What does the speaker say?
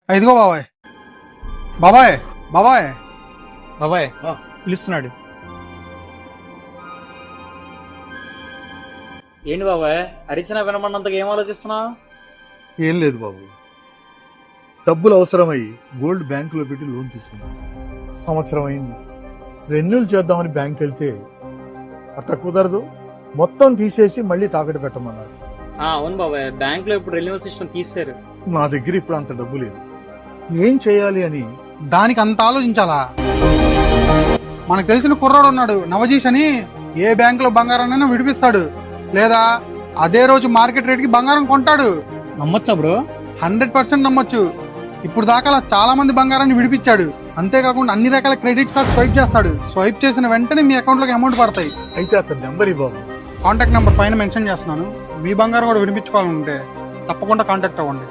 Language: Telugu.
ఇదిగో బాబాయ్. బాబాయ్ బాబాయ్ బాబాయ్ పిలుస్తున్నాడు. ఏంటి బాబాయ్ అరిచిన వినమన్నంతగా ఏం ఆలోచిస్తున్నావు? ఏం లేదు బాబు, డబ్బులు అవసరమై గోల్డ్ బ్యాంకులో పెట్టి లోన్ తీసుకున్నాను. సంవత్సరం అయింది, రెన్యూల్ చేద్దామని బ్యాంక్ వెళ్తే అట్లా కుదరదు, మొత్తం తీసేసి మళ్ళీ తాకట్టు పెట్టమన్నారు. అవును బాబాయ్, బ్యాంక్ లో ఇప్పుడు రెన్యూవల్ సిస్టమ్ తీశారు. నా దగ్గర ఇప్పుడు అంత డబ్బు లేదు, ఏం చేయాలి అని. దానికి అంత ఆలోచించాలా? మనకు తెలిసిన కుర్రాడు ఉన్నాడు నవజీష్ అని. ఏ బ్యాంకులో బంగారాన్నైనా విడిపిస్తాడు, లేదా అదే రోజు మార్కెట్ రేట్ కి బంగారం కొంటాడు. నమ్మొచ్చా బ్రో? 100% నమ్మొచ్చు. ఇప్పుడు దాకా చాలా మంది బంగారాన్ని విడిపించాడు. అంతేకాకుండా అన్ని రకాల క్రెడిట్ కార్డ్ స్వైప్ చేస్తాడు. స్వైప్ చేసిన వెంటనే మీ అకౌంట్ లోకి అమౌంట్ పడతాయి. అయితే అతని నెంబర్ బాబు. కాంటాక్ట్ నెంబర్ పైన మెన్షన్ చేస్తున్నాను. మీ బంగారం కూడా విడిపించుకోవాలంటే తప్పకుండా కాంటాక్ట్ అవ్వండి.